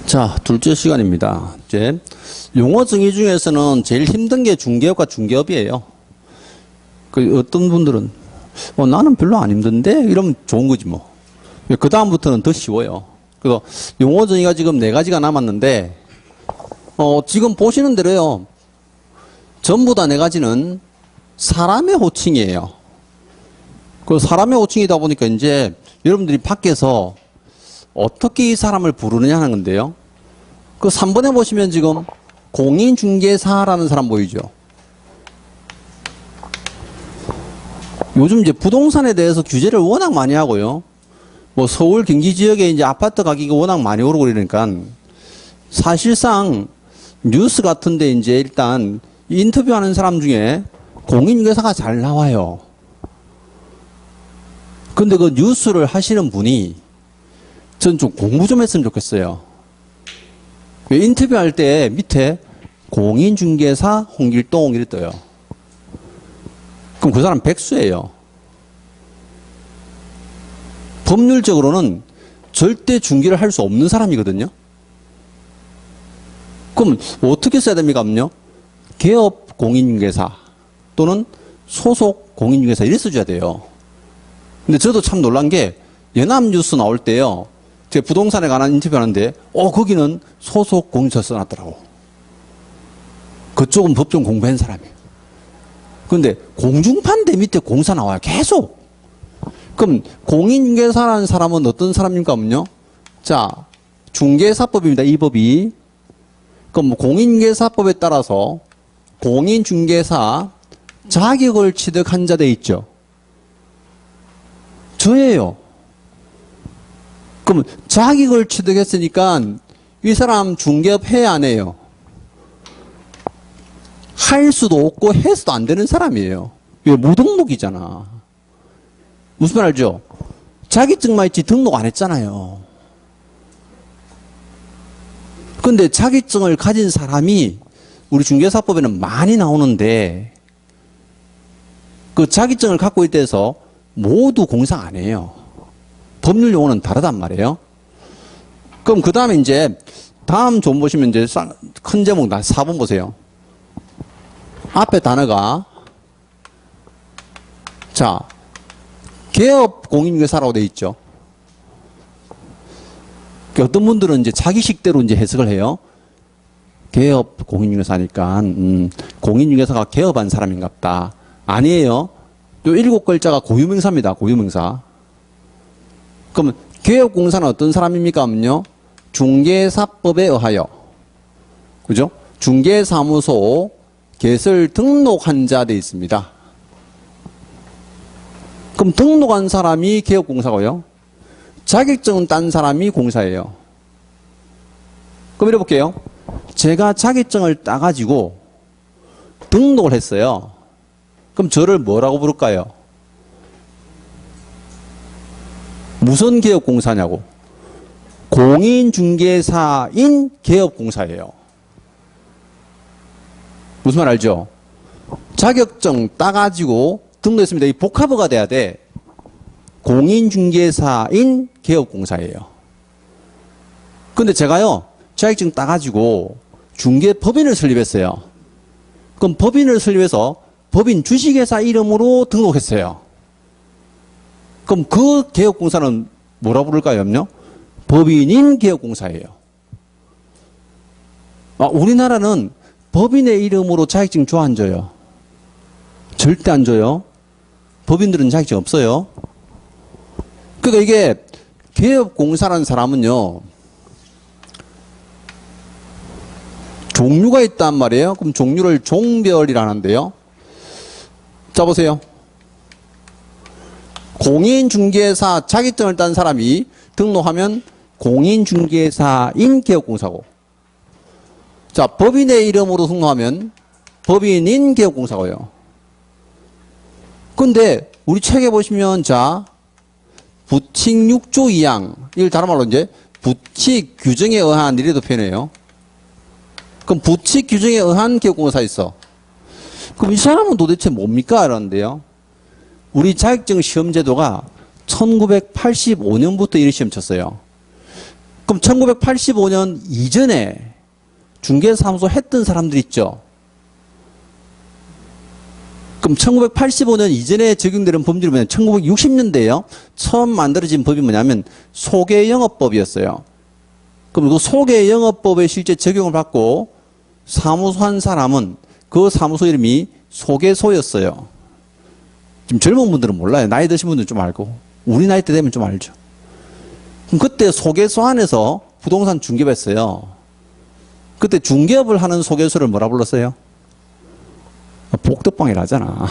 자, 둘째 시간입니다. 이제 용어 정의 중에서는 제일 힘든 게 중개업과 중개업이에요. 그 어떤 분들은 나는 별로 안 힘든데 이러면 좋은 거지 뭐. 그 다음부터는 더 쉬워요. 그래서 용어 정의가 지금 4가지가 남았는데 지금 보시는 대로요. 전부 다 4가지는 사람의 호칭이에요. 그 사람의 호칭이다 보니까 이제 여러분들이 밖에서 어떻게 이 사람을 부르느냐 하는 건데요. 그 3번에 보시면 지금 공인중개사라는 사람 보이죠. 요즘 이제 부동산에 대해서 규제를 워낙 많이 하고요. 뭐 서울 경기 지역에 이제 아파트 가격이 워낙 많이 오르고 그러니까 사실상 뉴스 같은데 이제 일단 인터뷰하는 사람 중에 공인중개사가 잘 나와요. 근데 그 뉴스를 하시는 분이 전 좀 공부 좀 했으면 좋겠어요. 인터뷰할 때 밑에 공인중개사 홍길동 이렇게 떠요. 그럼 그 사람 백수예요. 법률적으로는 절대 중개를 할 수 없는 사람이거든요. 그럼 어떻게 써야 됩니까? 개업 공인중개사 또는 소속 공인중개사 이렇게 써줘야 돼요. 근데 저도 참 놀란 게 연합뉴스 나올 때요. 제가 부동산에 관한 인터뷰 하는데 거기는 소속 공인중개사 써놨더라고. 그쪽은 법정 공부한 사람이에요. 근데 공중판대 밑에 공사 나와요. 계속. 그럼 공인중개사라는 사람은 어떤 사람입니까? 자, 중개사법입니다. 이 법이. 그럼 공인중개사법에 따라서 공인중개사 자격을 취득한 자 돼 있죠. 저예요. 그럼 자격을 취득했으니까 이 사람 중개업 해야 안 해요? 할 수도 없고 해서도 안 되는 사람이에요. 왜? 무등록이잖아. 무슨 말 알죠? 자격증만 있지 등록 안 했잖아요. 근데 자격증을 가진 사람이 우리 중개사법에는 많이 나오는데 그 자격증을 갖고 있다 해서 모두 공사 안 해요. 법률 용어는 다르단 말이에요. 그럼 그 다음에 이제 다음 좀 보시면 이제 큰 제목 4번 보세요. 앞에 단어가 자 개업 공인중개사라고 돼 있죠. 어떤 분들은 이제 자기식대로 이제 해석을 해요. 개업 공인중개사니까 공인중개사가 개업한 사람인갑다. 아니에요. 요 7글자가 고유명사입니다. 고유명사. 그러면 개업공사는 어떤 사람입니까? 중개사법에 의하여 그죠? 중개사무소 개설 등록한 자 돼 있습니다. 그럼 등록한 사람이 개업공사고요. 자격증은 딴 사람이 공사예요. 그럼 이래 볼게요. 제가 자격증을 따가지고 등록을 했어요. 그럼 저를 뭐라고 부를까요? 무슨 개업공사냐고? 공인중개사인 개업공사예요. 무슨 말 알죠? 자격증 따가지고 등록했습니다. 이 복합어가 돼야 돼. 공인중개사인 개업공사예요. 근데 제가요, 자격증 따가지고 중개법인을 설립했어요. 그럼 법인을 설립해서 법인 주식회사 이름으로 등록했어요. 그럼 그 개업공사는 뭐라 부를까요? 법인인 개업공사예요. 우리나라는 법인의 이름으로 자격증 줘 안 줘요? 절대 안 줘요. 법인들은 자격증 없어요. 그러니까 이게 개업공사라는 사람은요. 종류가 있단 말이에요. 그럼 종류를 종별이라 하는데요. 자 보세요. 공인중개사 자격증을 딴 사람이 등록하면 공인중개사인 개업공사고, 자 법인의 이름으로 등록하면 법인인 개업공사고요. 근데 우리 책에 보시면 자 부칙 6조 2항 이걸 다른 말로 이제 부칙 규정에 의한 이래도 표현해요. 그럼 부칙 규정에 의한 개업공사 있어. 그럼 이 사람은 도대체 뭡니까? 이러는데요. 우리 자격증 시험 제도가 1985년부터 이런 시험 쳤어요. 그럼 1985년 이전에 중개사무소 했던 사람들 있죠? 그럼 1985년 이전에 적용되는 법률이 뭐냐면 1960년대에요. 처음 만들어진 법이 뭐냐면 소개영업법이었어요. 그럼 그 소개영업법에 실제 적용을 받고 사무소 한 사람은 그 사무소 이름이 소개소였어요. 지금 젊은 분들은 몰라요. 나이 드신 분들은 좀 알고. 우리 나이 때 되면 좀 알죠. 그럼 그때 소개소 안에서 부동산 중개업 했어요. 그때 중개업을 하는 소개소를 뭐라 불렀어요? 복덕방이라 하잖아.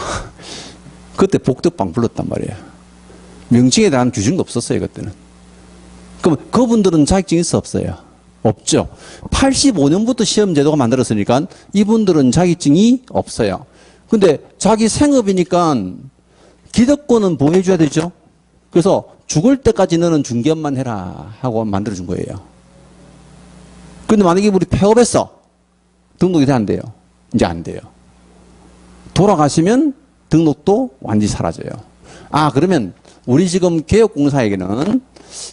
그때 복덕방 불렀단 말이에요. 명칭에 대한 규정도 없었어요, 그때는. 그럼 그분들은 자격증이 있어, 없어요? 없죠. 85년부터 시험 제도가 만들었으니까 이분들은 자격증이 없어요. 근데 자기 생업이니까 기득권은 보호해줘야 되죠. 그래서 죽을 때까지 너는 중개업만 해라 하고 만들어준 거예요. 근데 만약에 우리 폐업했어. 등록이 돼 안 돼요? 이제 안 돼요. 돌아가시면 등록도 완전히 사라져요. 아, 그러면 우리 지금 개업공사에게는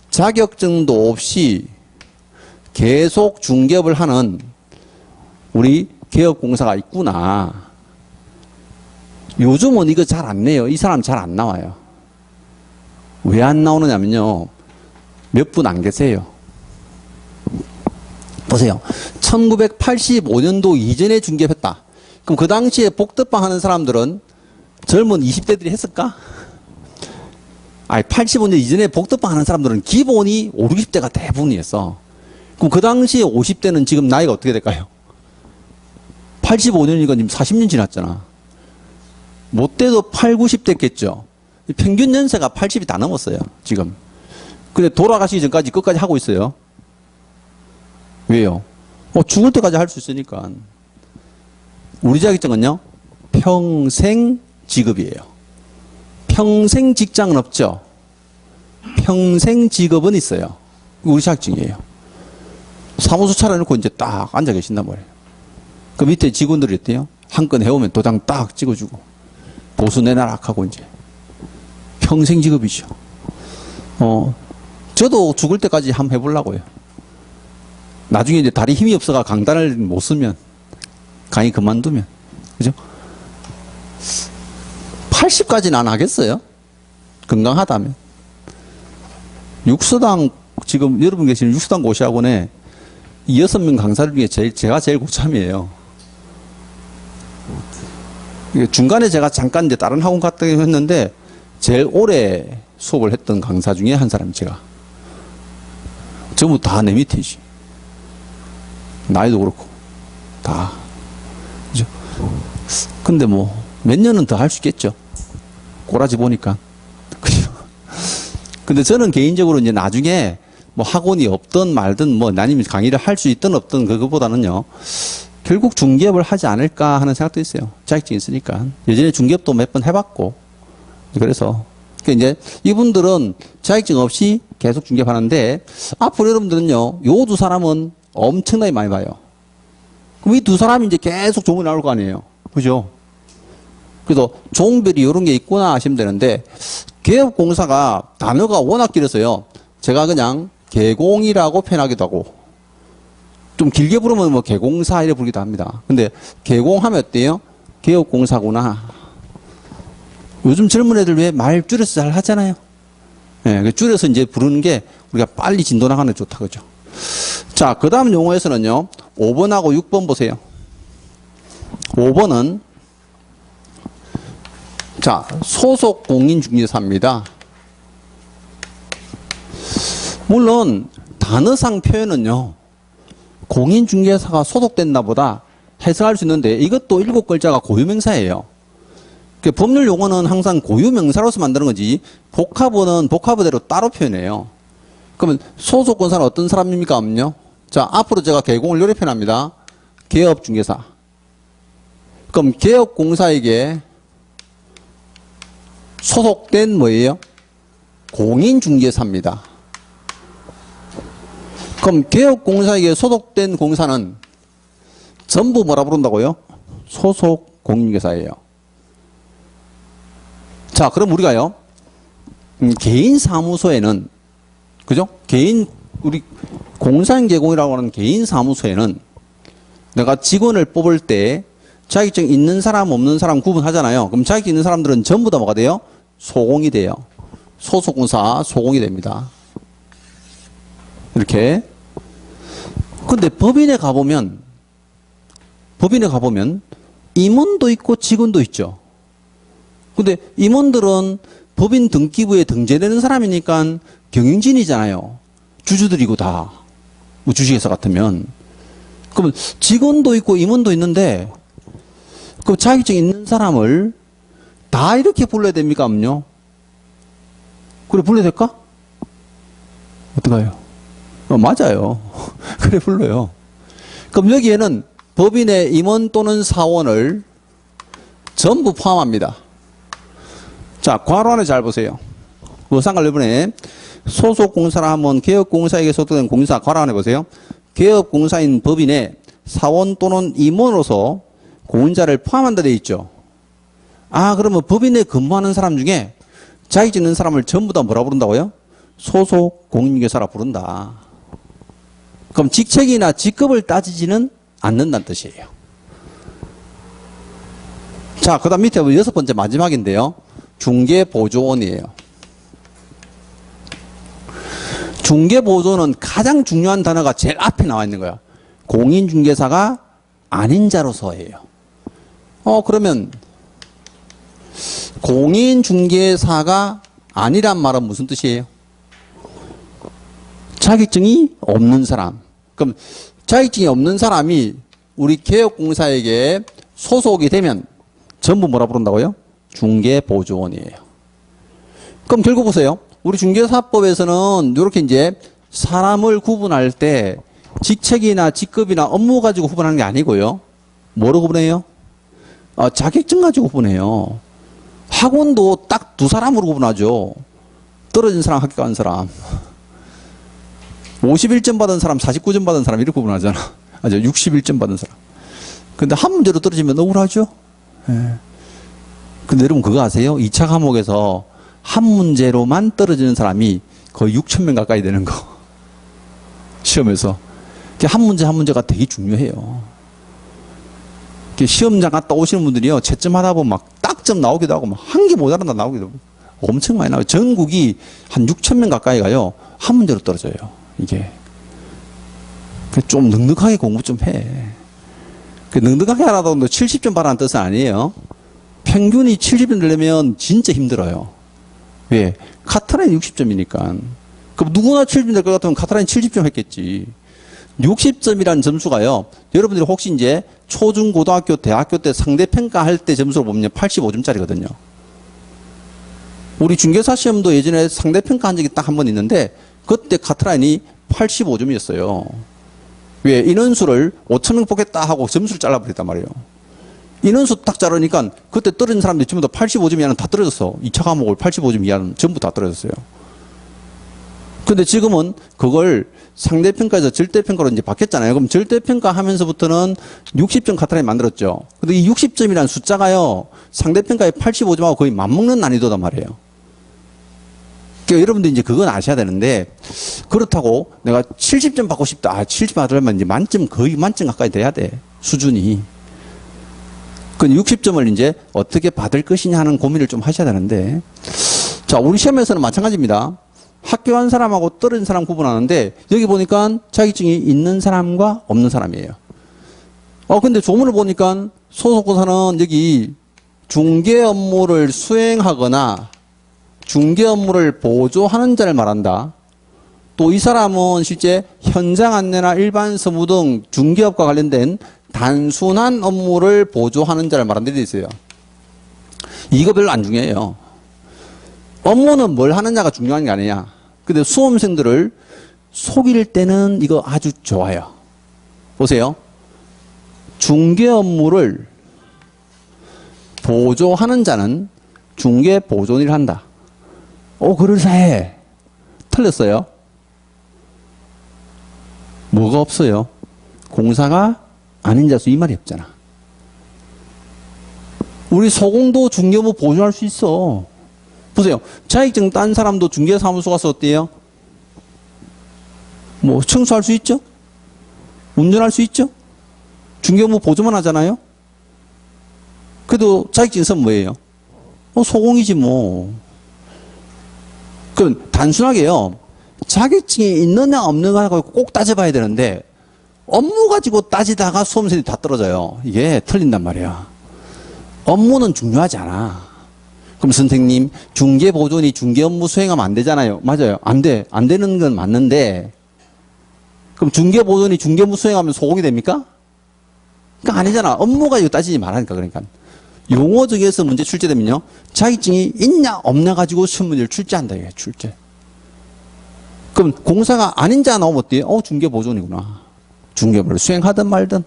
자격증도 없이 계속 중개업을 하는 우리 개업공사가 있구나. 요즘은 이거 잘 안 내요. 이 사람 잘 안 나와요. 왜 안 나오느냐면요. 몇 분 안 계세요. 보세요. 1985년도 이전에 중개업했다. 그럼 그 당시에 복덕방 하는 사람들은 젊은 20대들이 했을까? 아니, 85년 이전에 복덕방 하는 사람들은 기본이 5, 60대가 대부분이었어. 그럼 그 당시에 50대는 지금 나이가 어떻게 될까요? 85년이니까 지금 40년 지났잖아. 못돼도 8, 90대겠죠. 평균 연세가 80이 다 넘었어요, 지금. 근데 돌아가시기 전까지 끝까지 하고 있어요. 왜요? 죽을 때까지 할 수 있으니까. 우리 자격증은요, 평생 직업이에요. 평생 직장은 없죠. 평생 직업은 있어요. 우리 자격증이에요. 사무소 차려놓고 이제 딱 앉아 계신단 말이에요. 그 밑에 직원들이 있대요. 한 건 해오면 도장 딱 찍어주고, 보수 내놔라 하고 이제. 평생 직업이죠. 저도 죽을 때까지 한번 해보려고요. 나중에 이제 다리 힘이 없어가 강단을 못 쓰면, 강의 그만두면. 그죠? 80까지는 안 하겠어요? 건강하다면. 육서당, 지금 여러분 계시는 육서당 고시학원에 6명 강사들 중에 제가 제일 고참이에요. 중간에 제가 잠깐 이제 다른 학원 갔다 했는데, 제일 오래 수업을 했던 강사 중에 한 사람이 제가. 전부 다 내 밑이지. 나이도 그렇고, 다. 그죠? 근데 뭐, 몇 년은 더 할 수 있겠죠. 꼬라지 보니까. 그죠? 근데 저는 개인적으로 이제 나중에 뭐 학원이 없든 말든 뭐 아니면 강의를 할 수 있든 없든 그거보다는요, 결국 중개업을 하지 않을까 하는 생각도 있어요. 자격증이 있으니까. 예전에 중개업도 몇 번 해봤고. 그래서. 이제 이분들은 자격증 없이 계속 중개업하는데, 앞으로 여러분들은요, 요 두 사람은 엄청나게 많이 봐요. 그럼 이 두 사람이 이제 계속 종이 나올 거 아니에요. 그죠? 그래서 종별이 이런 게 있구나 하시면 되는데, 개업공사가 단어가 워낙 길어서요, 제가 그냥 개공이라고 표현하기도 하고, 좀 길게 부르면 뭐 개공사 이래 부르기도 합니다. 근데 개공하면 어때요? 개업공사구나. 요즘 젊은 애들 왜 말 줄여서 잘 하잖아요. 예, 줄여서 이제 부르는 게 우리가 빨리 진도 나가는 게 좋다, 그죠? 자, 그 다음 용어에서는요, 5번하고 6번 보세요. 5번은, 자, 소속 공인중개사입니다. 물론, 단어상 표현은요, 공인중개사가 소속된다 보다 해석할 수 있는데, 이것도 7글자가 고유명사예요. 법률 용어는 항상 고유명사로서 만드는 거지, 복합어는 복합어대로 따로 표현해요. 그러면 소속권사는 어떤 사람입니까? 없냐? 자, 앞으로 제가 개공을 요렇게 표현합니다. 개업중개사. 그럼 개업공사에게 소속된 뭐예요? 공인중개사입니다. 그럼 개업공사에게 소속된 공사는 전부 뭐라 부른다고요? 소속 공인중개사예요. 자, 그럼 우리가요, 개인 사무소에는, 그죠? 개인, 우리 공사인 제공이라고 하는 개인 사무소에는 내가 직원을 뽑을 때 자격증 있는 사람 없는 사람 구분하잖아요. 그럼 자격증 있는 사람들은 전부 다 뭐가 돼요? 소공이 돼요. 소속공사 소공이 됩니다. 이렇게. 근데 법인에 가보면 임원도 있고 직원도 있죠. 근데 임원들은 법인 등기부에 등재되는 사람이니까 경영진이잖아요. 주주들이고 다. 뭐 주식회사 같으면. 그러면 직원도 있고 임원도 있는데 그 자격증 있는 사람을 다 이렇게 불러야 됩니까? 아니요? 그래 불러야 될까? 어떡해요? 맞아요. 그래 불러요. 그럼 여기에는 법인의 임원 또는 사원을 전부 포함합니다. 자, 괄호 안에 잘 보세요. 상관 이번에 소속공사라 하면 개업공사에게 소속된 공사 괄호 안에 보세요. 개업공사인 법인의 사원 또는 임원으로서 공인자를 포함한다 되어 있죠. 아, 그러면 법인에 근무하는 사람 중에 자격증 있는 사람을 전부 다 뭐라 부른다고요? 소속 공인중개사라 부른다. 그럼 직책이나 직급을 따지지는 않는다는 뜻이에요. 자, 그 다음 밑에 6번째 마지막인데요. 중개보조원이에요. 중개보조는 가장 중요한 단어가 제일 앞에 나와 있는 거야. 공인중개사가 아닌 자로서예요. 그러면 공인중개사가 아니란 말은 무슨 뜻이에요? 자격증이 없는 사람. 그럼 자격증이 없는 사람이 우리 개업공사에게 소속이 되면 전부 뭐라 부른다고요? 중개보조원이에요. 그럼 결국 보세요. 우리 중개사법에서는 이렇게 이제 사람을 구분할 때 직책이나 직급이나 업무 가지고 구분하는 게 아니고요. 뭐로 구분해요? 자격증 가지고 구분해요. 학원도 딱 두 사람으로 구분하죠. 떨어진 사람, 학교 간 사람. 51점 받은 사람, 49점 받은 사람 이렇게 구분하잖아. 61점 받은 사람. 근데 한 문제로 떨어지면 억울하죠? 예. 근데 여러분 그거 아세요? 2차 과목에서 한 문제로만 떨어지는 사람이 거의 6,000명 가까이 되는 거. 시험에서. 한 문제 한 문제가 되게 중요해요. 시험장 갔다 오시는 분들이요. 채점 하다 보면 막 딱점 나오기도 하고 막 한 개 모자란다 나오기도 하고 엄청 많이 나와요. 전국이 한 6,000명 가까이 가요. 한 문제로 떨어져요. 이게. 좀 넉넉하게 공부 좀 해. 넉넉하게 하라고 70점 받으라는 뜻은 아니에요. 평균이 70점 되려면 진짜 힘들어요. 왜? 카트라인 60점이니까. 그럼 누구나 70점 될 것 같으면 카트라인 70점 했겠지. 60점이라는 점수가요. 여러분들이 혹시 이제 초중 고등학교 대학교 때 상대평가 할 때 점수를 보면 85점짜리거든요. 우리 중개사 시험도 예전에 상대평가 한 적이 딱 한 번 있는데 그때 카트라인이 85점이었어요. 왜? 인원수를 5,000명 뽑겠다 하고 점수를 잘라버렸단 말이에요. 인원수 딱 자르니까 그때 떨어진 사람들이 전부 다 85점 이하는 다 떨어졌어. 2차 과목을 85점 이하는 전부 다 떨어졌어요. 근데 지금은 그걸 상대평가에서 절대평가로 이제 바뀌었잖아요. 그럼 절대평가 하면서부터는 60점 카트라인 만들었죠. 근데 이 60점이라는 숫자가요, 상대평가의 85점하고 거의 맞먹는 난이도단 말이에요. 그러니까 여러분들 이제 그건 아셔야 되는데, 그렇다고 내가 70점 받고 싶다. 70점 받으려면 이제 만점, 거의 만점 가까이 돼야 돼. 수준이. 그 60점을 이제 어떻게 받을 것이냐 하는 고민을 좀 하셔야 되는데, 자, 우리 시험에서는 마찬가지입니다. 학교 간 사람하고 떨어진 사람 구분하는데 여기 보니까 자격증이 있는 사람과 없는 사람이에요. 근데 조문을 보니까 소속공사는 여기 중개 업무를 수행하거나 중개 업무를 보조하는 자를 말한다. 또 이 사람은 실제 현장 안내나 일반 서무 등 중개업과 관련된 단순한 업무를 보조하는 자를 말하는 데 되어 있어요. 이거 별로 안 중요해요. 업무는 뭘 하느냐가 중요한 게 아니냐. 근데 수험생들을 속일 때는 이거 아주 좋아요. 보세요. 중개 업무를 보조하는 자는 중개 보조인을 한다. 그럴싸해. 틀렸어요. 뭐가 없어요? 공사가 아닌 자수 이 말이 없잖아. 우리 소공도 중개업무 보조할 수 있어. 보세요. 자격증 딴 사람도 중개사무소 가서 어때요? 뭐 청소할 수 있죠? 운전할 수 있죠? 중개업무 보조만 하잖아요? 그래도 자격증 있으면 뭐예요? 소공이지 뭐. 그럼 단순하게요. 자격증이 있느냐 없느냐 가지고 꼭 따져봐야 되는데 업무 가지고 따지다가 수험생이 다 떨어져요. 이게 틀린단 말이야. 업무는 중요하지 않아. 그럼 선생님 중개보조원이 중개업무 수행하면 안 되잖아요. 맞아요. 안 돼. 안 되는 건 맞는데 그럼 중개보조원이 중개업무 수행하면 소공이 됩니까? 그러니까 아니잖아. 업무 가지고 따지지 말라니까. 그러니까 용어 중에서 문제 출제되면요. 자격증이 있냐 없냐 가지고 시험 문제를 출제한다. 이게 출제. 그럼 공사가 아닌 자 나오면 어때요? 중개보조원이구나. 중개업을 수행하든 말든.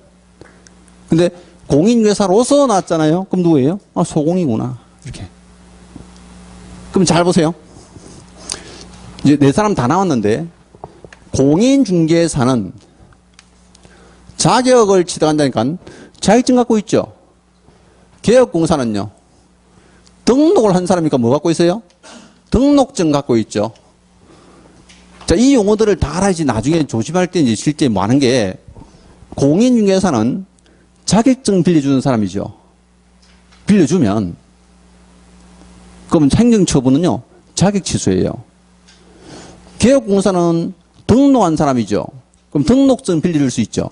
근데 공인중개사로서 나왔잖아요. 그럼 누구예요? 소공이구나. 이렇게. 그럼 잘 보세요. 이제 네 사람 다 나왔는데 공인중개사는 자격을 취득한다니까 자격증 갖고 있죠. 개업공사는요. 등록을 한 사람이니까 뭐 갖고 있어요? 등록증 갖고 있죠. 자, 이 용어들을 다 알아야지 나중에 조심할 때 이제 실제 뭐 하는 게 공인중개사는 자격증 빌려주는 사람이죠. 빌려주면 그러면 행정처분은요. 자격 취소예요. 개업공사는 등록한 사람이죠. 그럼 등록증 빌려줄 수 있죠.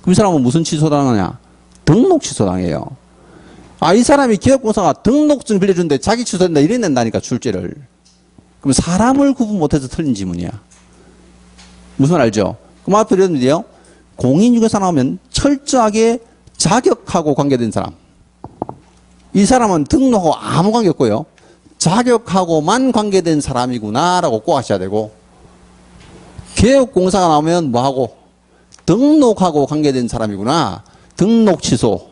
그럼 이 사람은 무슨 취소당하냐? 등록 취소당해요. 이 사람이 기업공사가 등록증 빌려주는데 자기 취소된다 이래낸다니까 출제를. 그럼 사람을 구분 못해서 틀린 지문이야. 무슨 말 알죠? 그럼 앞에 이랬는데요. 공인중개사 나오면 철저하게 자격하고 관계된 사람. 이 사람은 등록하고 아무 관계 없고요. 자격하고만 관계된 사람이구나라고 꼭 하셔야 되고 개업공사가 나오면 뭐하고 등록하고 관계된 사람이구나. 등록 취소.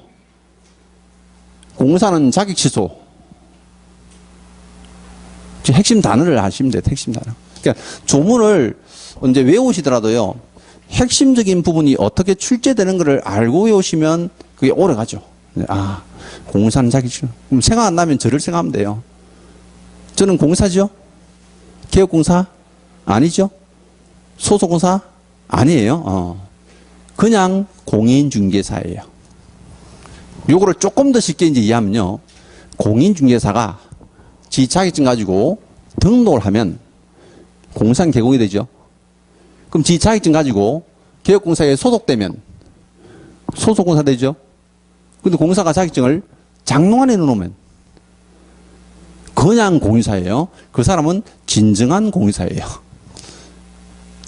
공사는 자격 취소. 핵심 단어를 아시면 돼요. 핵심 단어. 그러니까 조문을 언제 외우시더라도요. 핵심적인 부분이 어떻게 출제되는 것을 알고 외우시면 그게 오래 가죠. 공사는 자격 취소. 그럼 생각 안 나면 저를 생각하면 돼요. 저는 공사죠? 개업공사? 아니죠? 소속공사? 아니에요. 그냥 공인중개사예요. 요거를 조금 더 쉽게 이제 이해하면요. 공인중개사가 지 자격증 가지고 등록을 하면 공사는 개공이 되죠. 그럼 지 자격증 가지고 개업공사에 소속되면 소속공사 되죠. 근데 공사가 자격증을 장롱안에 넣어놓으면 그냥 공인사예요. 그 사람은 진정한 공인사예요.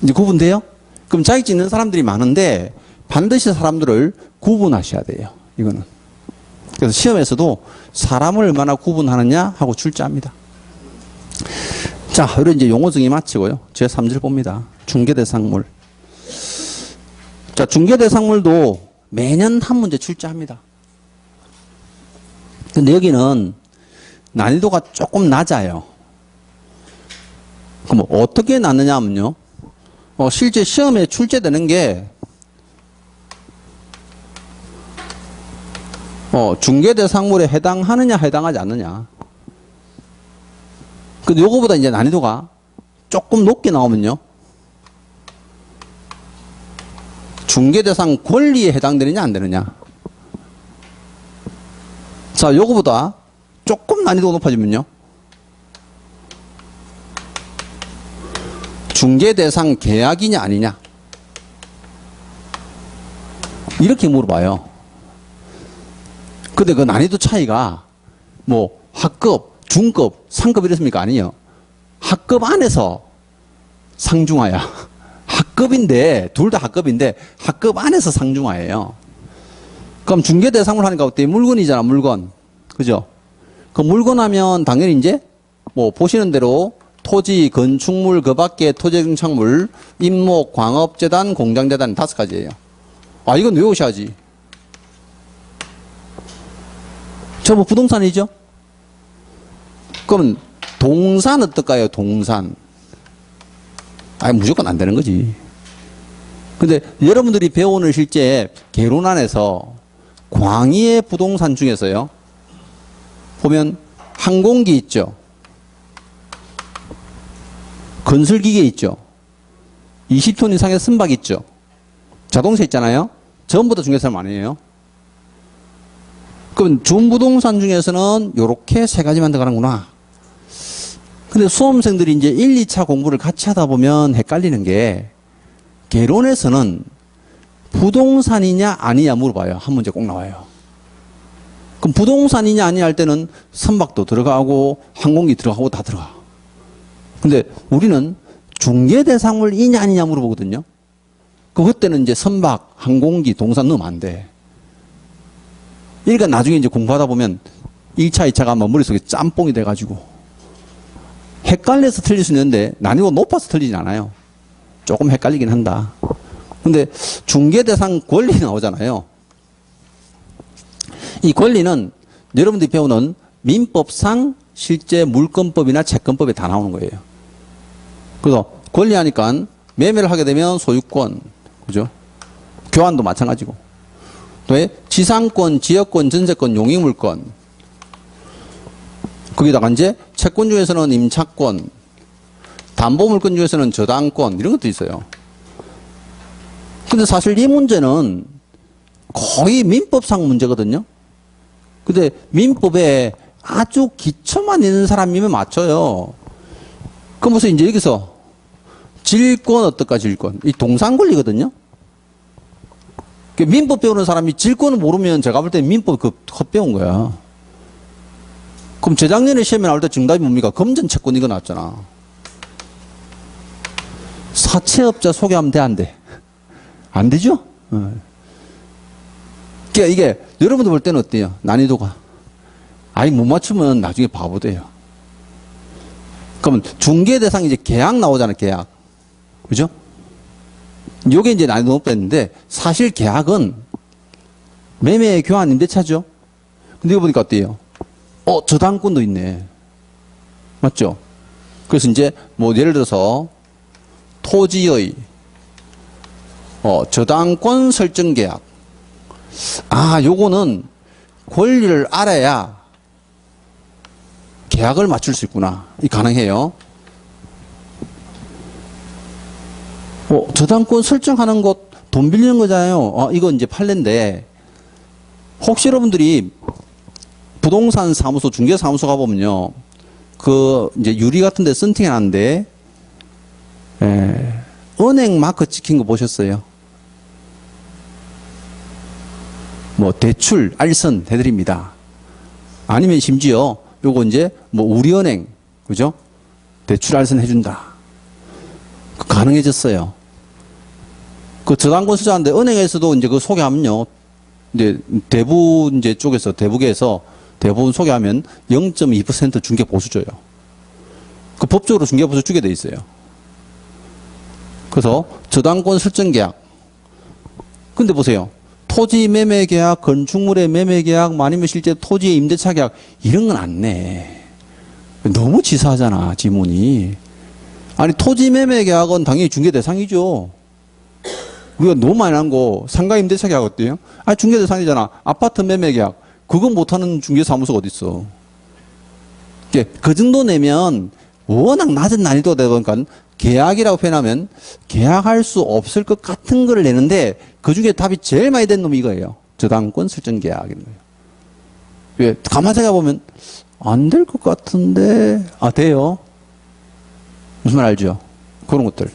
이제 구분돼요? 그럼 자격증 있는 사람들이 많은데 반드시 사람들을 구분하셔야 돼요. 이거는. 그래서 시험에서도 사람을 얼마나 구분하느냐 하고 출제합니다. 자, 이런 이제 용어 정의 마치고요. 제 3절 봅니다. 중개대상물. 자, 중개대상물도 매년 한 문제 출제합니다. 근데 여기는 난이도가 조금 낮아요. 그럼 어떻게 낮느냐 하면요. 실제 시험에 출제되는 게 중개대상물에 해당하느냐 해당하지 않느냐. 근데 요거보다 이제 난이도가 조금 높게 나오면요. 중개대상 권리에 해당되느냐 안 되느냐. 자, 요거보다 조금 난이도가 높아지면요. 중개대상 계약이냐 아니냐. 이렇게 물어봐요. 근데 그 난이도 차이가 뭐 학급, 중급, 상급 이랬습니까? 아니요. 학급 안에서 상중하야. 학급인데 둘 다 학급인데 학급 안에서 상중하예요. 그럼 중개대상물 하니까 어때요? 물건이잖아, 물건. 그죠? 그 물건 하면 당연히 이제 뭐 보시는 대로 토지, 건축물, 그 밖에 토지정착물, 임목, 광업재단, 공장재단 5가지예요. 이건 외우셔야지. 저 뭐 부동산이죠? 그럼 동산 어떨까요? 동산. 무조건 안 되는 거지. 근데 여러분들이 배우는 실제 개론안에서 광의의 부동산 중에서요. 보면 항공기 있죠. 건설기계 있죠. 20톤 이상의 선박 있죠. 자동차 있잖아요. 전부 다 중개사람 아니에요. 그럼 준부동산 중에서는 요렇게 세 가지만 들어가는구나. 근데 수험생들이 이제 1, 2차 공부를 같이 하다 보면 헷갈리는 게, 개론에서는 부동산이냐 아니냐 물어봐요. 한 문제 꼭 나와요. 그럼 부동산이냐 아니냐 할 때는 선박도 들어가고 항공기 들어가고 다 들어가. 근데 우리는 중개대상물이냐 아니냐 물어보거든요. 그때는 이제 선박, 항공기, 동산 넣으면 안 돼. 그러니까 나중에 이제 공부하다 보면 1차, 2차가 아마 머릿속에 짬뽕이 돼가지고 헷갈려서 틀릴 수 있는데 난이도가 높아서 틀리진 않아요. 조금 헷갈리긴 한다. 근데 중개대상 권리 나오잖아요. 이 권리는 여러분들이 배우는 민법상 실제 물권법이나 채권법에 다 나오는 거예요. 그래서 권리하니까 매매를 하게 되면 소유권, 그죠? 교환도 마찬가지고. 또 지상권, 지역권, 전세권, 용익물권. 거기다가 이제 채권 중에서는 임차권, 담보물권 중에서는 저당권 이런 것도 있어요. 근데 사실 이 문제는 거의 민법상 문제거든요. 근데 민법에 아주 기초만 있는 사람이면 맞춰요. 그럼 무슨 이제 여기서 질권 어떨까, 질권. 이 동상권리거든요. 민법 배우는 사람이 질권을 모르면 제가 볼 때 민법 헛배운 거야. 그럼 재작년에 시험에 나올 때 정답이 뭡니까? 금전채권 이거 나왔잖아. 사채업자 소개하면 돼, 안 돼? 안 되죠? 그러니까 이게 여러분들 볼 때는 어때요? 난이도가. 아니 못 맞추면 나중에 바보 돼요. 그러면 중개 대상이 이제 계약 나오잖아요, 계약. 그죠? 요게 이제 난이도 높았는데 사실 계약은 매매, 교환, 임대차죠. 근데 이거 보니까 어때요? 저당권도 있네. 맞죠? 그래서 이제 뭐 예를 들어서 토지의 저당권 설정 계약. 요거는 권리를 알아야 계약을 맞출 수 있구나. 이 가능해요. 저당권 설정하는 것, 돈 빌리는 거잖아요. 이거 이제 판례인데, 혹시 여러분들이 부동산 사무소, 중개사무소 가보면요. 이제 유리 같은 데 썬팅 해놨는데, 은행 마크 찍힌 거 보셨어요? 뭐, 대출, 알선 해드립니다. 아니면 심지어, 요거 이제, 뭐, 우리은행, 그죠? 대출 알선 해준다. 가능해졌어요. 그 저당권 수자인데 은행에서도 이제 그 소개하면요. 이제 대부 이제 쪽에서 대북에서 대부분 소개하면 0.2% 중개 보수 줘요. 그 법적으로 중개 보수 주게 돼 있어요. 그래서 저당권 설정 계약. 근데 보세요. 토지 매매 계약, 건축물의 매매 계약, 아니면 실제 토지의 임대차 계약 이런 건 안 내. 너무 치사하잖아, 지문이. 아니 토지 매매 계약은 당연히 중개 대상이죠. 우리가 너무 많이 난 거 상가 임대차 계약 어때요? 중개 대상이잖아. 아파트 매매 계약 그건 못하는 중개사무소가 어디 있어? 그 정도 내면 워낙 낮은 난이도가 되다 보니까 계약이라고 표현하면 계약할 수 없을 것 같은 걸 내는데 그 중에 답이 제일 많이 된 놈이 이거예요. 저당권 설정 계약인 거예요. 왜 가만히 생각해보면 안 될 것 같은데 돼요. 무슨 말 알죠? 그런 것들.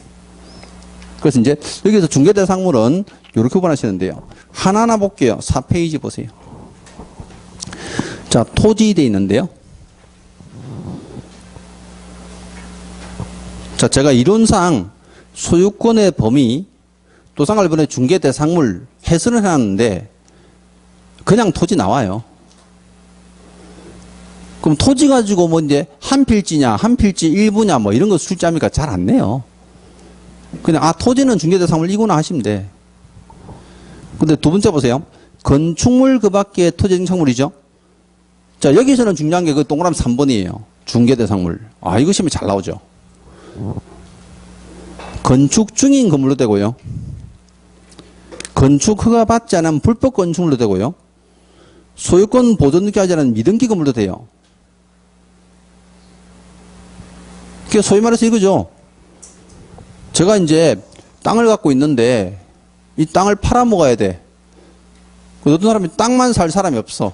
그래서 이제 여기서 중개대상물은 이렇게 구분하시는데요. 하나하나 볼게요. 4페이지 보세요. 자, 토지 돼 있는데요. 자, 제가 이론상 소유권의 범위, 도상관리본의 중개대상물 해설을 해놨는데 그냥 토지 나와요. 그럼 토지 가지고 뭐 이제 한 필지냐, 한 필지 일부냐 뭐 이런 거 숫자입니까? 잘 안 내요. 그냥 토지는 중개대상물 이거나 하시면 돼. 근데 두 번째 보세요. 건축물 그 밖에 토지적 청물이죠. 자, 여기서는 중요한 게 그 동그라미 3번이에요. 중개대상물. 이거 시험에 잘 나오죠. 건축 중인 건물로 되고요. 건축 허가 받지 않은 불법 건축물로 되고요. 소유권 보존 등기하지 않은 미등기 건물로 돼요. 그게 소위 말해서 이거죠. 제가 이제 땅을 갖고 있는데 이 땅을 팔아먹어야 돼. 어떤 사람이 땅만 살 사람이 없어.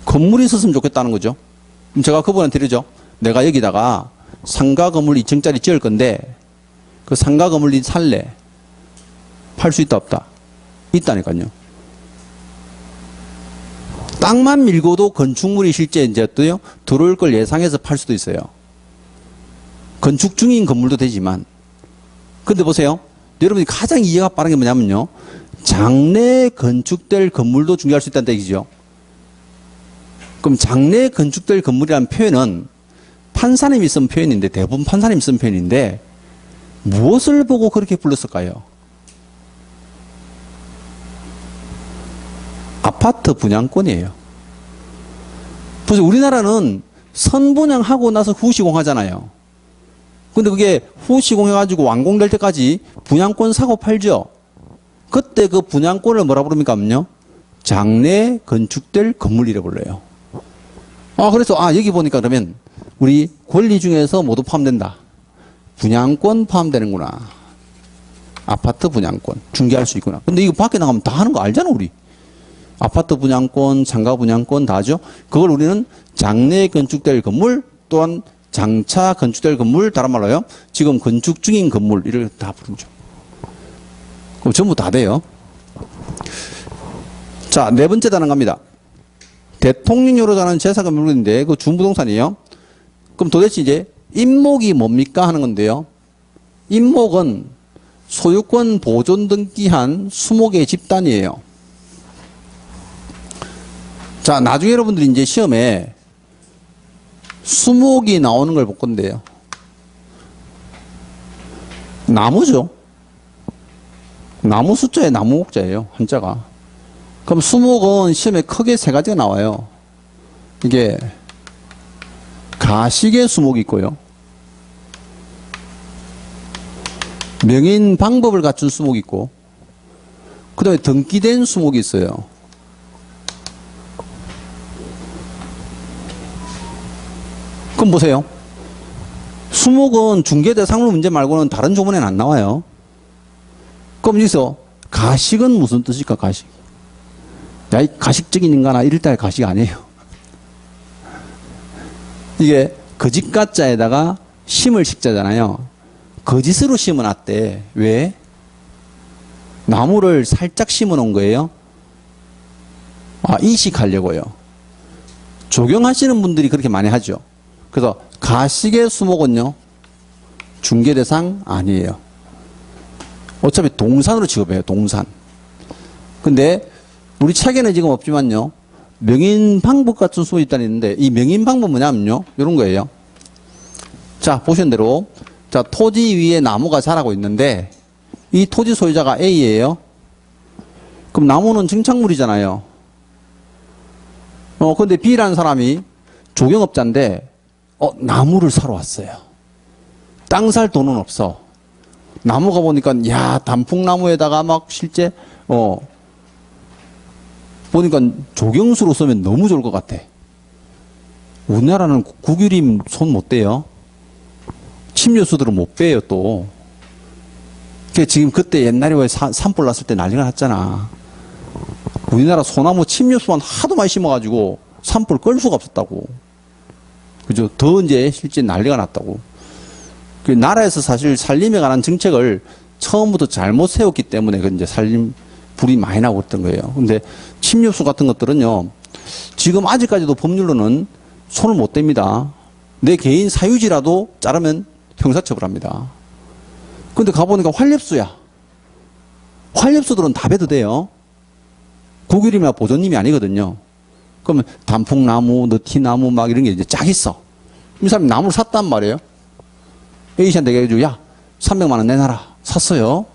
건물이 있었으면 좋겠다는 거죠. 그럼 제가 그분한테 이러죠. 내가 여기다가 상가 건물 2층짜리 지을 건데 그 상가 건물 니 살래? 팔 수 있다 없다? 있다니까요. 땅만 밀고도 건축물이 실제 이제 어때요? 들어올 걸 예상해서 팔 수도 있어요. 건축 중인 건물도 되지만. 근데 보세요. 여러분이 가장 이해가 빠른 게 뭐냐면요. 장래에 건축될 건물도 중개할 수 있다는 얘기죠. 그럼 장래에 건축될 건물이라는 표현은 판사님이 쓴 표현인데, 대부분 판사님이 쓴 표현인데, 무엇을 보고 그렇게 불렀을까요? 아파트 분양권이에요. 그래서 우리나라는 선분양하고 나서 후시공하잖아요. 근데 그게 후시공해가지고 완공될 때까지 분양권 사고 팔죠. 그때 그 분양권을 뭐라 부릅니까?면요, 장래에 건축될 건물이라 불러요. 그래서 여기 보니까 그러면 우리 권리 중에서 모두 포함된다. 분양권 포함되는구나. 아파트 분양권 중개할 수 있구나. 근데 이거 밖에 나가면 다 하는 거 알잖아 우리. 아파트 분양권, 상가 분양권 다 하죠. 그걸 우리는 장래에 건축될 건물 또한 장차 건축될 건물, 다른 말로요, 지금 건축 중인 건물 이를 다 부르죠. 그럼 전부 다 돼요. 자, 네 번째 단원 갑니다. 대통령료로 자는 재산금물인데 그 준부동산이에요. 그럼 도대체 이제 임목이 뭡니까 하는 건데요. 임목은 소유권 보존 등기한 수목의 집단이에요. 자, 나중에 여러분들이 이제 시험에 수목이 나오는 걸 볼 건데요. 나무죠. 나무 숫자에 나무 목자예요. 한자가. 그럼 수목은 시험에 크게 세 가지가 나와요. 이게 가식의 수목이 있고요. 명인 방법을 갖춘 수목이 있고, 그 다음에 등기된 수목이 있어요. 그럼 보세요. 수목은 중개대상물 문제 말고는 다른 조문에는 안 나와요. 그럼 여기서 가식은 무슨 뜻일까? 가식. 야, 이 가식적인 인간아, 이럴 때 가식 아니에요. 이게 거짓가짜에다가 심을 식자잖아요. 거짓으로 심어놨대. 왜? 나무를 살짝 심어놓은 거예요. 이식하려고요. 조경하시는 분들이 그렇게 많이 하죠. 그래서 가식의 수목은요, 중개대상 아니에요. 어차피 동산으로 취급해요. 동산. 근데 우리 책에는 지금 없지만요, 명인방법 같은 수목이 있다는 있는데, 이 명인방법 뭐냐면요, 이런 거예요. 자, 보시는 대로, 자, 토지 위에 나무가 자라고 있는데 이 토지 소유자가 A예요. 그럼 나무는 증착물이잖아요. 근데 B라는 사람이 조경업자인데 나무를 사러 왔어요. 땅 살 돈은 없어. 나무가 보니까 단풍나무에다가 막 실제 보니까 조경수로 쓰면 너무 좋을 것 같아. 우리나라는 국유림 손 못 대요. 침류수들은 못 빼요, 또. 지금 그때 옛날에 왜 산불 났을 때 난리가 났잖아. 우리나라 소나무 침류수만 하도 많이 심어가지고 산불 끌 수가 없었다고. 그죠? 더 이제 실제 난리가 났다고. 그 나라에서 사실 산림에 관한 정책을 처음부터 잘못 세웠기 때문에 그 이제 산림 불이 많이 나고 그랬던 거예요. 근데 침류수 같은 것들은요, 지금 아직까지도 법률로는 손을 못 댑니다. 내 개인 사유지라도 자르면 형사처벌합니다. 근데 가보니까 활렵수야. 활렵수들은 다 베도 돼요. 국유림이나 보존림이 아니거든요. 그러면 단풍나무, 느티나무 막 이런 게 이제 쫙 있어. 이 사람이 나무를 샀단 말이에요. A씨한테 얘기해가지고, 야, 300만 원 내놔라. 샀어요.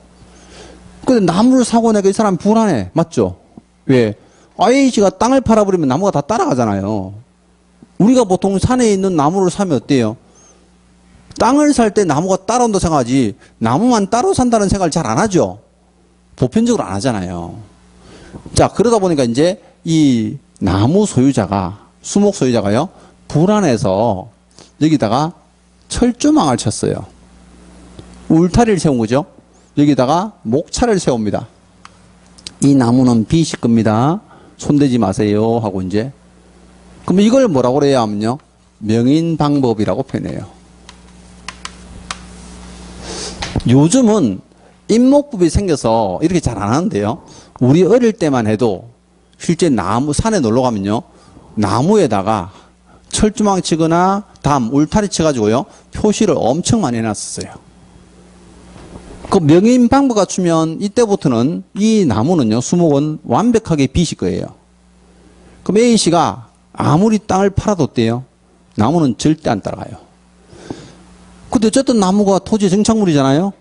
근데 나무를 사고 나니까 이 사람이 불안해. 맞죠? 왜? A씨가 땅을 팔아버리면 나무가 다 따라가잖아요. 우리가 보통 산에 있는 나무를 사면 어때요? 땅을 살 때 나무가 따라온다 생각하지, 나무만 따로 산다는 생각을 잘 안 하죠? 보편적으로 안 하잖아요. 자, 그러다 보니까 이제 이 나무 소유자가, 수목 소유자가요, 불안해서 여기다가 철조망을 쳤어요. 울타리를 세운 거죠. 여기다가 목차를 세웁니다. 이 나무는 B씨 겁니다. 손대지 마세요. 하고 이제. 그럼 이걸 뭐라고 그래야 하면요? 명인방법이라고 표현해요. 요즘은 임목법이 생겨서 이렇게 잘 안 하는데요. 우리 어릴 때만 해도 실제 나무, 산에 놀러 가면요. 나무에다가 철조망 치거나 담, 울타리 쳐가지고요. 표시를 엄청 많이 해놨었어요. 그 명인방법 갖추면 이때부터는 이 나무는요. 수목은 완벽하게 B씨 거예요. 그럼 A씨가 아무리 땅을 팔아도 어때요? 나무는 절대 안 따라가요. 근데 어쨌든 나무가 토지의 정착물이잖아요.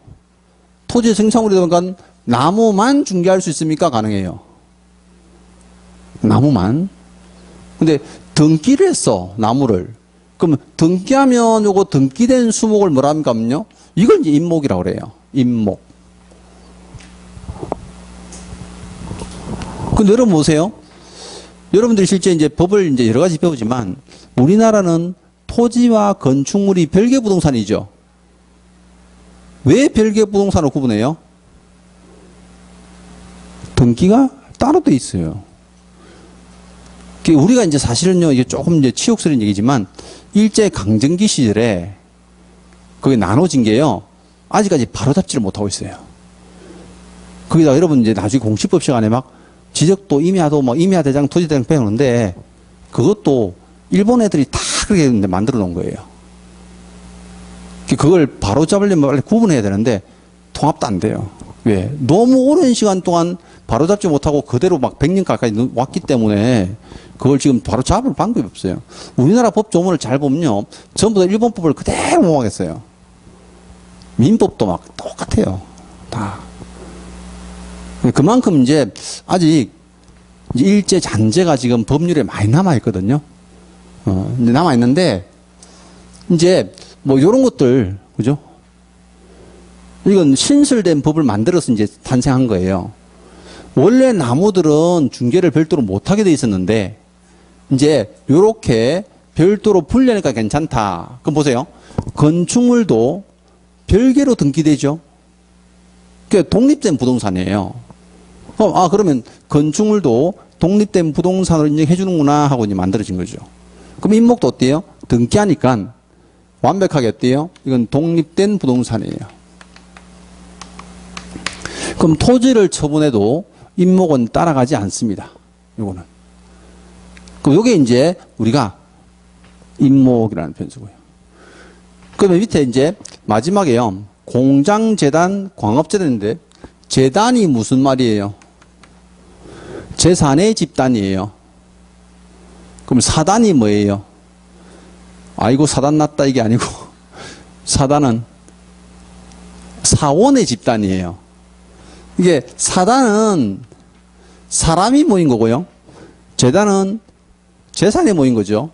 토지의 정착물이다 보니까 나무만 중개할 수 있습니까? 가능해요. 나무만. 근데 등기를 했어, 나무를. 그럼 등기하면 요거 등기된 수목을 뭐라 합니까? 하면요. 이걸 이제 임목이라고 그래요. 임목. 근데 여러분 보세요. 여러분들이 실제 이제 법을 이제 여러 가지 배우지만 우리나라는 토지와 건축물이 별개 부동산이죠. 왜 별개 부동산으로 구분해요? 등기가 따로 돼 있어요. 우리가 이제 사실은요, 이게 조금 이제 치욕스러운 얘기지만, 일제 강점기 시절에 그게 나눠진 게요, 아직까지 바로잡지를 못하고 있어요. 거기다 여러분 이제 나중에 공시법 시간에 막 지적도, 임야도, 뭐 임야대장, 토지대장 배우는데, 그것도 일본 애들이 다 그렇게 만들어 놓은 거예요. 그걸 바로잡으려면 빨리 구분해야 되는데, 통합도 안 돼요. 왜? 너무 오랜 시간 동안 바로잡지 못하고 그대로 막 100년 가까이 왔기 때문에 그걸 지금 바로잡을 방법이 없어요. 우리나라 법 조문을 잘 보면요. 전부 다 일본 법을 그대로 모아겠어요. 민법도 막 똑같아요. 다. 그만큼 이제 아직 일제 잔재가 지금 법률에 많이 남아있거든요. 이제 남아있는데 이제 뭐 요런 것들, 그죠? 이건 신설된 법을 만들어서 이제 탄생한 거예요. 원래 나무들은 중개를 별도로 못하게 돼 있었는데, 이제 요렇게 별도로 분리하니까 괜찮다. 그럼 보세요. 건축물도 별개로 등기되죠. 그러니까 독립된 부동산이에요. 그러면 건축물도 독립된 부동산으로 인정해 주는구나 하고 이제 만들어진 거죠. 그럼 임목도 어때요? 등기하니까 완벽하게 어때요? 이건 독립된 부동산이에요. 그럼 토지를 처분해도 임목은 따라가지 않습니다. 요거는. 그럼 요게 이제 우리가 임목이라는 표현 쓰고요. 그러면 밑에 이제 마지막에요. 공장재단, 광업재단인데 재단이 무슨 말이에요? 재산의 집단이에요. 그럼 사단이 뭐예요? 아이고 사단 났다 이게 아니고 사단은 사원의 집단이에요. 이게 사단은 사람이 모인 거고요. 재단은 재산이 모인 거죠.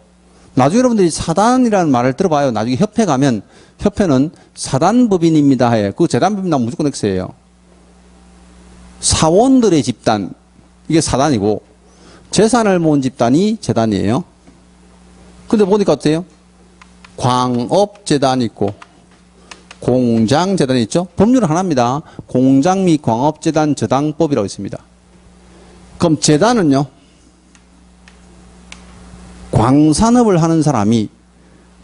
나중에 여러분들이 사단이라는 말을 들어봐요. 나중에 협회 가면 협회는 사단법인입니다 해. 그 재단법인 나면 무조건 X예요. 사원들의 집단, 이게 사단이고 재산을 모은 집단이 재단이에요. 근데 보니까 어때요? 광업재단이 있고 공장재단이 있죠. 법률은 하나입니다. 공장 및 광업재단 저당법이라고 있습니다. 그럼 재단은요, 광산업을 하는 사람이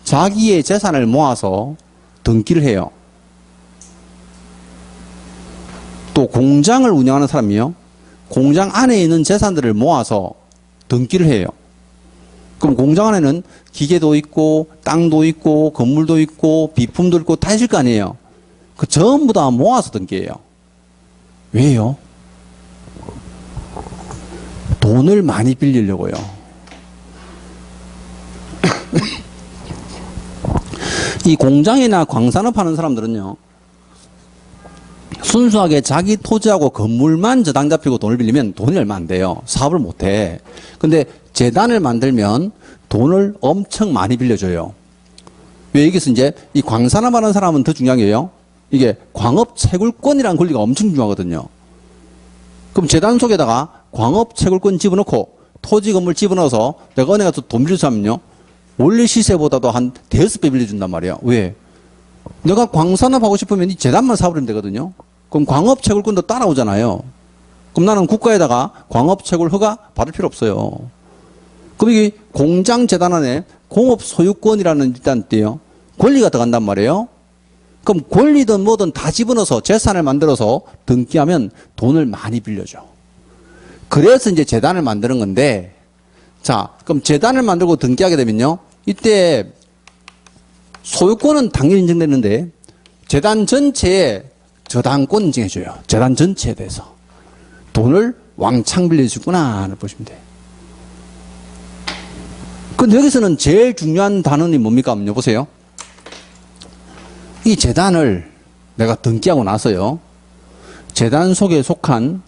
자기의 재산을 모아서 등기를 해요. 또 공장을 운영하는 사람이요, 공장 안에 있는 재산들을 모아서 등기를 해요. 그럼 공장 안에는 기계도 있고 땅도 있고 건물도 있고 비품도 있고 다 있을 거 아니에요. 그 전부 다 모아서 등기해요. 왜요? 돈을 많이 빌리려고요. 이 공장이나 광산업 하는 사람들은요, 순수하게 자기 토지하고 건물만 저당 잡히고 돈을 빌리면 돈이 얼마 안 돼요. 사업을 못 해. 근데 재단을 만들면 돈을 엄청 많이 빌려줘요. 왜 여기서 이제 이 광산업 하는 사람은 더 중요한 게요, 이게 광업 채굴권이라는 권리가 엄청 중요하거든요. 그럼 재단 속에다가 광업 채굴권 집어넣고 토지 건물 집어넣어서 내가 은행 가서 돈 빌려주면요, 원래 시세보다도 한 대여섯 배 빌려준단 말이에요. 왜? 내가 광산업 하고 싶으면 이 재단만 사버리면 되거든요. 그럼 광업 채굴권도 따라오잖아요. 그럼 나는 국가에다가 광업 채굴 허가 받을 필요 없어요. 그럼 이 공장 재단 안에 공업 소유권이라는 일단 떼요. 권리가 들어간단 말이에요. 그럼 권리든 뭐든 다 집어넣어서 재산을 만들어서 등기하면 돈을 많이 빌려줘. 그래서 이제 재단을 만드는 건데, 자, 그럼 재단을 만들고 등기하게 되면요. 이때 소유권은 당연히 인정되는데 재단 전체에 저당권 인정해줘요. 재단 전체에 대해서. 돈을 왕창 빌려주구나 보시면 돼요. 근데 여기서는 제일 중요한 단원이 뭡니까? 한번 여보세요. 이 재단을 내가 등기하고 나서요. 재단 속에 속한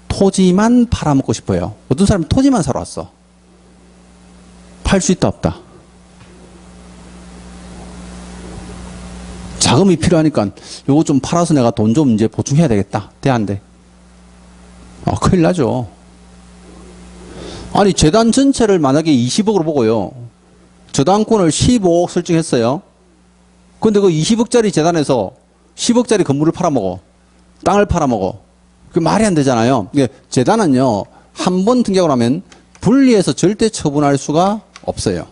토지만 팔아먹고 싶어요. 어떤 사람은 토지만 사러 왔어. 팔 수 있다 없다. 자금이 필요하니까 요거 좀 팔아서 내가 돈 좀 이제 보충해야 되겠다. 돼, 안 돼? 큰일 나죠. 아니, 재단 전체를 만약에 20억으로 보고요. 저당권을 15억 설정했어요. 근데 그 20억짜리 재단에서 10억짜리 건물을 팔아먹어. 땅을 팔아먹어. 그 말이 안 되잖아요. 재단은요, 한 번 등기하고 나면 분리해서 절대 처분할 수가 없어요.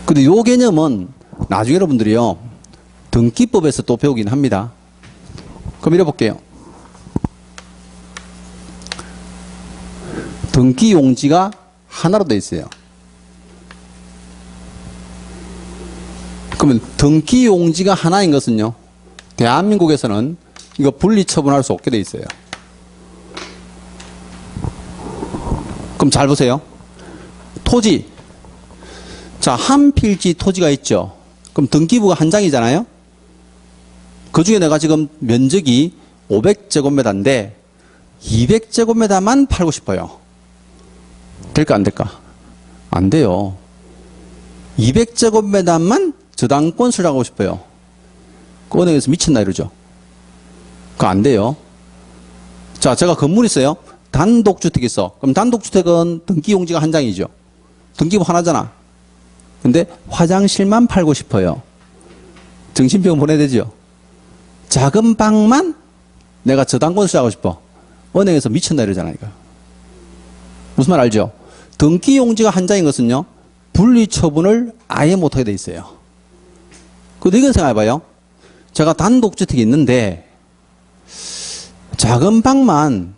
근데 요 개념은 나중에 여러분들이요, 등기법에서 또 배우긴 합니다. 그럼 읽어볼게요. 등기 용지가 하나로 되어 있어요. 그러면 등기 용지가 하나인 것은요, 대한민국에서는 이거 분리 처분할 수 없게 되어 있어요. 그럼 잘 보세요. 토지. 자, 한 필지 토지가 있죠. 그럼 등기부가 한 장이잖아요. 그 중에 내가 지금 면적이 500제곱미터인데 200제곱미터만 팔고 싶어요. 될까 안 될까? 안 돼요. 200제곱미터만 저당권 수령하고 싶어요. 그 은행에서 미쳤나 이러죠. 그거 안 돼요. 자, 제가 건물 있어요. 단독주택 있어. 그럼 단독주택은 등기용지가 한 장이죠. 등기부 하나잖아. 근데 화장실만 팔고 싶어요. 정신병 보내야 되죠. 작은 방만 내가 저당권 수령하고 싶어. 은행에서 미쳤나 이러잖아, 이거. 무슨 말 알죠? 등기용지가 한 장인 것은요, 분리처분을 아예 못하게 돼 있어요. 그런데 이건 생각해봐요. 제가 단독주택이 있는데 작은 방만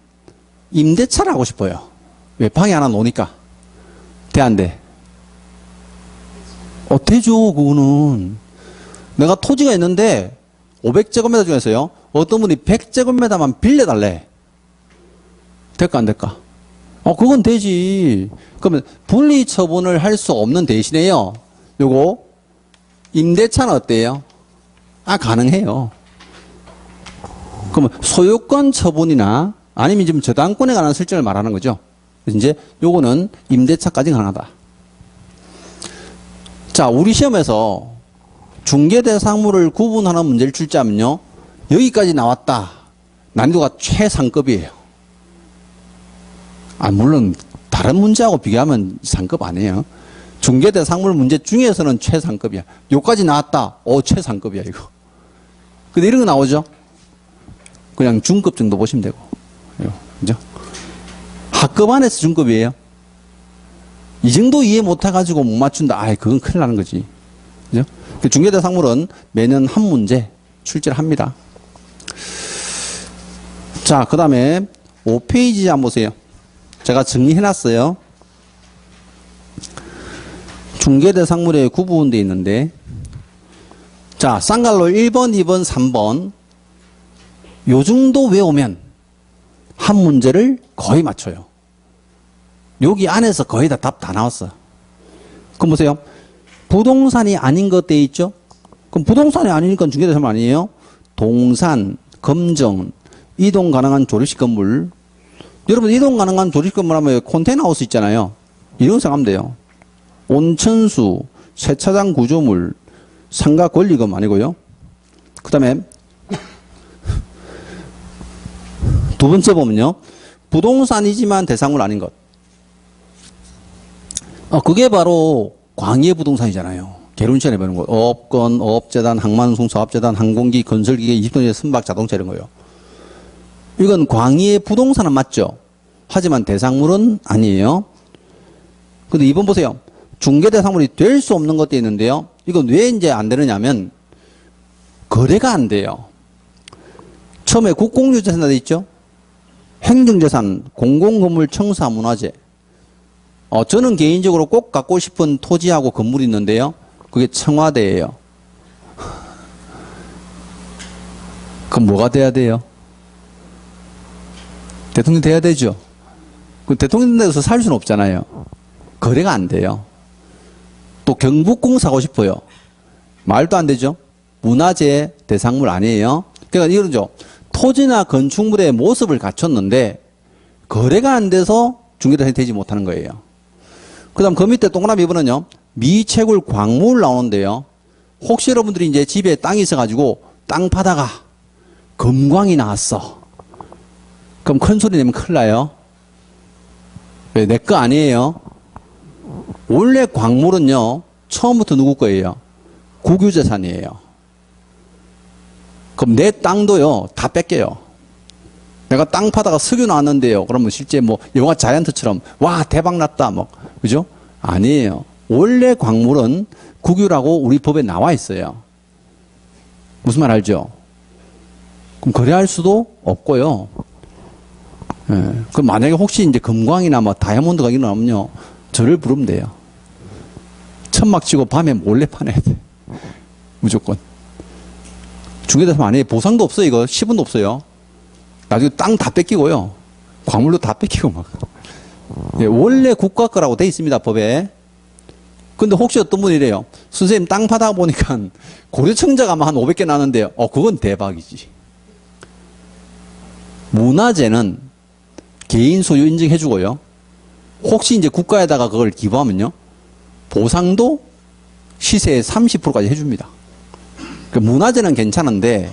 임대차를 하고 싶어요. 왜? 방이 하나 노니까. 돼, 안 돼? 되죠, 그거는. 내가 토지가 있는데 500제곱미터 중에서요, 어떤 분이 100제곱미터만 빌려달래. 될까 안 될까? 그건 되지. 그러면 분리 처분을 할 수 없는 대신에요, 요거 임대차는 어때요? 가능해요. 그러면 소유권 처분이나 아니면 지금 저당권에 관한 설정을 말하는 거죠. 그래서 이제 요거는 임대차까지 가능하다. 자, 우리 시험에서 중개대상물을 구분하는 문제를 출제하면요, 여기까지 나왔다. 난이도가 최상급이에요. 물론 다른 문제하고 비교하면 상급 아니에요. 중개대상물 문제 중에서는 최상급이야. 요까지 나왔다. 최상급이야, 이거. 근데 이런 거 나오죠? 그냥 중급 정도 보시면 되고. 그죠? 학급 안에서 중급이에요. 이 정도 이해 못해가지고 못 맞춘다. 그건 큰일 나는 거지. 그죠? 중개대상물은 매년 한 문제 출제를 합니다. 자, 그 다음에 5페이지 한번 보세요. 제가 정리해놨어요. 중개대상물에 구분되어 있는데, 자, 쌍갈로 1번, 2번, 3번 요 정도 외우면 한 문제를 거의 맞춰요. 여기 안에서 거의 다 답 다 나왔어. 그럼 보세요. 부동산이 아닌 것 돼 있죠? 그럼 부동산이 아니니까 중개대상물 아니에요? 동산, 검정, 이동 가능한 조립식 건물. 여러분, 이동 가능한 조립식 건물 하면 컨테이너 하우스 있잖아요. 이런 거 생각하면 돼요. 온천수, 세차장 구조물, 상가 권리금 아니고요. 그 다음에 두 번째 보면요, 부동산이지만 대상물 아닌 것. 그게 바로 광해부동산이잖아요. 개론시간 해보는 거. 어업권, 어업재단, 항만송, 사업재단, 항공기, 건설기계, 20톤의 선박, 자동차 이런 거요. 이건 광의의 부동산은 맞죠? 하지만 대상물은 아니에요. 근데 이번 보세요. 중개대상물이 될 수 없는 것도 있는데요. 이건 왜 이제 안 되느냐면 거래가 안 돼요. 처음에 국공유재산 돼 있죠? 행정재산, 공공건물, 청사, 문화재. 저는 개인적으로 꼭 갖고 싶은 토지하고 건물이 있는데요. 그게 청와대예요. 그럼 뭐가 돼야 돼요? 대통령 돼야 되죠. 그 대통령 돼서 살 수는 없잖아요. 거래가 안 돼요. 또 경북공 사고 싶어요. 말도 안 되죠. 문화재 대상물 아니에요. 그러니까 이거죠. 토지나 건축물의 모습을 갖췄는데 거래가 안 돼서 중개대상이 되지 못하는 거예요. 그 다음 그 밑에 동그라미 2번은요. 미채굴 광물 나오는데요. 혹시 여러분들이 이제 집에 땅이 있어가지고 땅 파다가 금광이 나왔어. 그럼 큰 소리 내면 큰일 나요. 왜? 내 거 아니에요. 원래 광물은요. 처음부터 누구 거예요? 국유재산이에요. 그럼 내 땅도요. 다 뺏겨요. 내가 땅 파다가 석유 나왔는데요. 그러면 실제 뭐 영화 자이언트처럼 와 대박 났다 뭐 그죠? 아니에요. 원래 광물은 국유라고 우리 법에 나와 있어요. 무슨 말 알죠? 그럼 거래할 수도 없고요. 예. 그럼 만약에 혹시 이제 금광이나 뭐 다이아몬드가 일어나면요. 저를 부르면 돼요. 천막 치고 밤에 몰래 파내야 돼. 무조건. 중개대상 안에 보상도 없어요. 이거 10원도 없어요. 나중에 땅 다 뺏기고요. 광물도 다 뺏기고 막. 예, 원래 국가 거라고 돼 있습니다. 법에. 근데 혹시 어떤 분이 이래요. 선생님 땅 파다 보니까 고려청자가 한 500개 나는데요. 그건 대박이지. 문화재는 개인 소유 인증해 주고요. 혹시 이제 국가에다가 그걸 기부하면요. 보상도 시세의 30%까지 해줍니다. 그러니까 문화재는 괜찮은데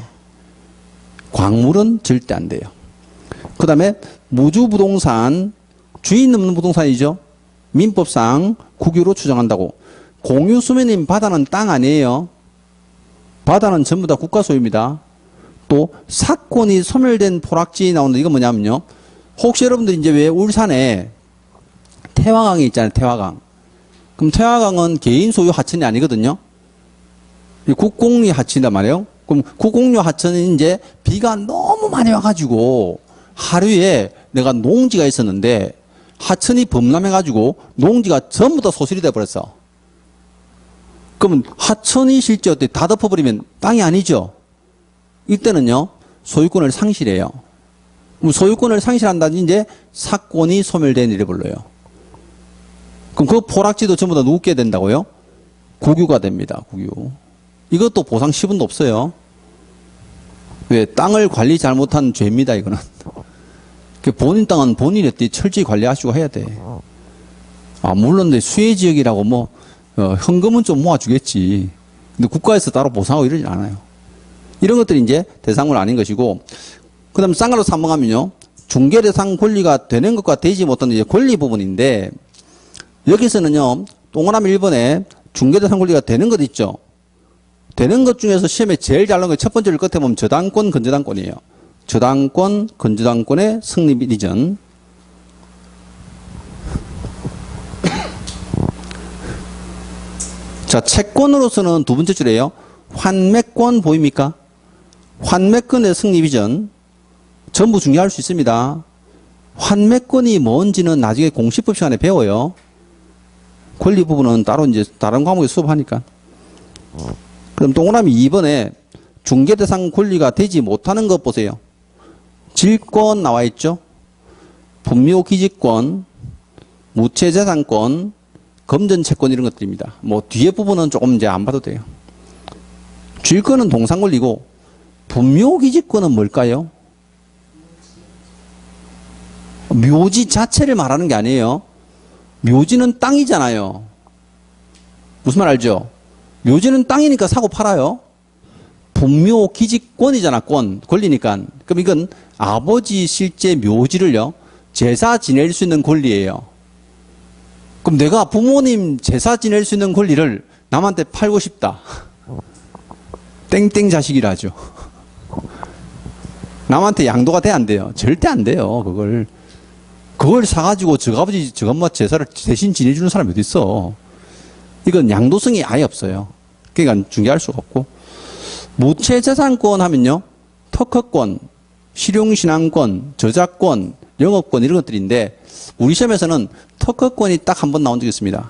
광물은 절대 안 돼요. 그 다음에 무주부동산, 주인 없는 부동산이죠. 민법상 국유로 추정한다고. 공유수면인 바다는 땅 아니에요. 바다는 전부 다 국가 소유입니다. 또 사건이 소멸된 포락지 나오는데 이건 뭐냐면요. 혹시 여러분들 이제 왜 울산에 태화강이 있잖아요. 태화강. 그럼 태화강은 개인 소유 하천이 아니거든요. 국공유 하천이란 말이에요. 그럼 국공유 하천은 이제 비가 너무 많이 와가지고 하루에 내가 농지가 있었는데 하천이 범람해가지고 농지가 전부 다 소실이 돼버렸어. 그러면 하천이 실제 어때 다 덮어버리면 땅이 아니죠. 이때는요 소유권을 상실해요. 소유권을 상실한다든지 이제 사건이 소멸된 일을 불러요. 그럼 그 포락지도 전부 다 누구게 된다고요? 국유가 됩니다. 국유. 이것도 보상 10원도 없어요. 왜? 땅을 관리 잘못한 죄입니다. 이거는. 본인 땅은 본인이 철저히 관리하시고 해야 돼. 물론 수혜지역이라고 뭐 현금은 좀 모아주겠지. 근데 국가에서 따로 보상하고 이러진 않아요. 이런 것들이 이제 대상물 아닌 것이고, 그 다음에 쌍가로 3번 가면요. 중개대상 권리가 되는 것과 되지 못하는 이제 권리 부분인데, 여기서는요, 동그라미 1번에 중개대상 권리가 되는 것 있죠. 되는 것 중에서 시험에 제일 잘 나온 게 첫 번째를 끝에 보면 저당권, 건저당권이에요. 저당권, 건저당권의 성립 이전. 자, 채권으로서는 두 번째 줄이에요. 환매권 보입니까? 환매권의 성립 이전. 전부 중요할 수 있습니다. 환매권이 뭔지는 나중에 공시법 시간에 배워요. 권리 부분은 따로 이제 다른 과목에 수업하니까. 그럼 동그라미 2번에 중개대상 권리가 되지 못하는 것 보세요. 질권 나와 있죠. 분묘기지권, 무채재산권, 검전채권 이런 것들입니다. 뭐 뒤에 부분은 조금 이제 안 봐도 돼요. 질권은 동상권리고 분묘기지권은 뭘까요? 묘지 자체를 말하는 게 아니에요. 묘지는 땅이잖아요. 무슨 말 알죠? 묘지는 땅이니까 사고 팔아요. 분묘기지권이잖아. 권리니까. 그럼 이건 아버지 실제 묘지를요. 제사 지낼 수 있는 권리예요. 그럼 내가 부모님 제사 지낼 수 있는 권리를 남한테 팔고 싶다. 땡땡 자식이라죠. 남한테 양도가 돼 안 돼요? 절대 안 돼요. 그걸 사가지고 저 아버지 저 엄마 제사를 대신 지내주는 사람이 어디 있어? 이건 양도성이 아예 없어요. 그러니까 중개할 수가 없고. 무채재산권 하면요, 특허권, 실용신앙권, 저작권, 영업권 이런 것들인데 우리 시험에서는 특허권이 딱 한 번 나온 적이 있습니다.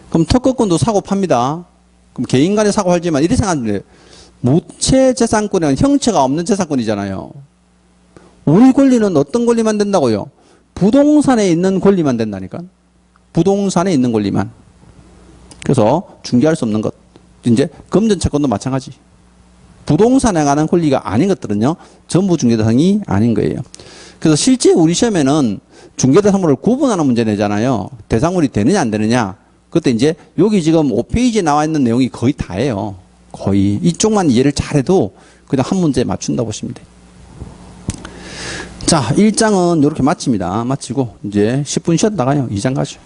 그럼 특허권도 사고 팝니다. 그럼 개인 간에 사고 팔지만 이렇게 생각하는데 무채재산권은 형체가 없는 재산권이잖아요. 우리 권리는 어떤 권리만 된다고요? 부동산에 있는 권리만 된다니까. 부동산에 있는 권리만. 그래서 중개할 수 없는 것. 이제 금전채권도 마찬가지. 부동산에 관한 권리가 아닌 것들은요, 전부 중개대상이 아닌 거예요. 그래서 실제 우리 시험에는 중개대상물을 구분하는 문제 내잖아요. 대상물이 되느냐 안 되느냐. 그때 이제 여기 지금 5페이지에 나와 있는 내용이 거의 다예요. 거의. 이쪽만 이해를 잘해도 그냥 한 문제에 맞춘다 보시면 돼요. 자, 1장은 이렇게 마칩니다. 마치고 이제 10분 쉬었다가요, 2장 가죠.